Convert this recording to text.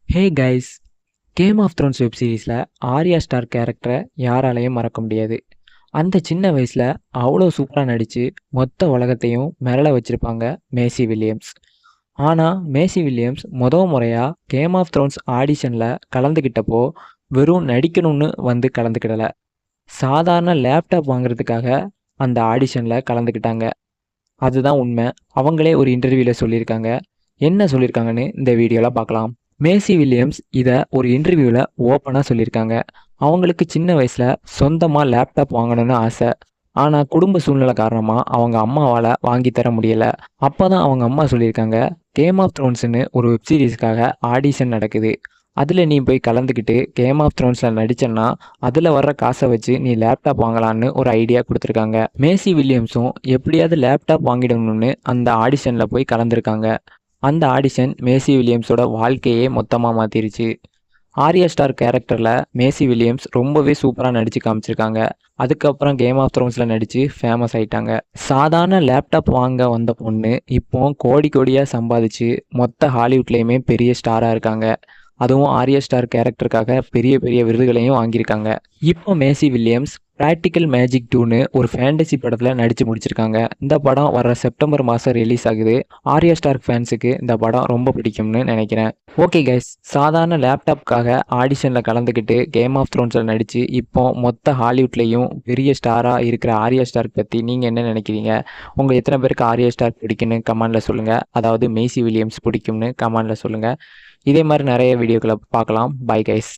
Hey guys, game of thrones web சீரிஸில் Arya star கேரக்டரை யாராலையும் மறக்க முடியாது. அந்த சின்ன வயசில் அவ்வளோ சூப்பராக நடித்து மொத்த உலகத்தையும் மிரள வச்சுருப்பாங்க மேசி வில்லியம்ஸ். ஆனால் மேசி வில்லியம்ஸ் முறையாக கேம் ஆஃப் த்ரோன்ஸ் ஆடிஷனில் கலந்துக்கிட்டப்போ வெறும் நடிக்கணும்னு வந்து கலந்துக்கிடலை. சாதாரண லேப்டாப் வாங்குறதுக்காக அந்த ஆடிஷனில் கலந்துக்கிட்டாங்க. அதுதான் உண்மை. அவங்களே ஒரு இன்டர்வியூவில் சொல்லியிருக்காங்க. என்ன சொல்லியிருக்காங்கன்னு இந்த வீடியோவில் பார்க்கலாம். மேசி வில்லியம்ஸ் இதை ஒரு இன்டர்வியூவில் ஓப்பனாக சொல்லியிருக்காங்க. அவங்களுக்கு சின்ன வயசில் சொந்தமாக லேப்டாப் வாங்கணும்னு ஆசை. ஆனால் குடும்ப சூழ்நிலை காரணமாக அவங்க அம்மாவால் வாங்கி தர முடியலை. அப்போ தான் அவங்க அம்மா சொல்லியிருக்காங்க, கேம் ஆஃப் த்ரோன்ஸ்னு ஒரு வெப் சீரிஸ்க்காக ஆடிஷன் நடக்குது. அதில் நீ போய் கலந்துக்கிட்டு கேம் ஆஃப் த்ரோன்ஸில் நடிச்சேன்னா அதில் வர்ற காசை வச்சு நீ லேப்டாப் வாங்கலான்னு ஒரு ஐடியா கொடுத்துருக்காங்க. மேசி வில்லியம்ஸும் எப்படியாவது லேப்டாப் வாங்கிடணும்னு அந்த ஆடிஷனில் போய் கலந்துருக்காங்க. அந்த ஆடிஷன் மேசி வில்லியம்ஸோட வாழ்க்கையே மொத்தமாக மாற்றிருச்சு. ஆர்யா ஸ்டார் கேரக்டரில் மேசி வில்லியம்ஸ் ரொம்பவே சூப்பராக நடித்து காமிச்சிருக்காங்க. அதுக்கப்புறம் கேம் ஆஃப் த்ரோன்ஸில் நடித்து ஃபேமஸ் ஆயிட்டாங்க. சாதாரண லேப்டாப் வாங்க வந்த பொண்ணு இப்போ கோடி கோடியாக சம்பாதிச்சு மொத்த ஹாலிவுட்லேயுமே பெரிய ஸ்டாராக இருக்காங்க. அதுவும் ஆர்யா ஸ்டார் கேரக்டருக்காக பெரிய பெரிய விருதுகளையும் வாங்கியிருக்காங்க. இப்போ மேசி வில்லியம்ஸ் ப்ராக்டிக்கல் மேஜிக் 2ன்னு ஒரு ஃபேண்டசி படத்தில் நடித்து முடிச்சிருக்காங்க. இந்த படம் வர செப்டம்பர் மாதம் ரிலீஸ் ஆகுது. ஆர்யா ஸ்டார் ஃபேன்ஸுக்கு இந்த படம் ரொம்ப பிடிக்கும்னு நினைக்கிறேன். ஓகே கைஸ், சாதாரண லேப்டாப்காக ஆடிஷனில் கலந்துக்கிட்டு கேம் ஆஃப் த்ரோன்ஸில் நடித்து இப்போ மொத்த ஹாலிவுட்லேயும் பெரிய ஸ்டாராக இருக்கிற ஆர்யா ஸ்டார் பற்றி நீங்கள் என்ன நினைக்கிறீங்க? உங்கள் எத்தனை பேருக்கு ஆர்யா ஸ்டார் பிடிக்குன்னு கமெண்டில் சொல்லுங்கள். அதாவது மேசி வில்லியம்ஸ் பிடிக்கும்னு கமெண்டில் சொல்லுங்கள். இதே மாதிரி நிறைய வீடியோக்களை பார்க்கலாம். Bye guys.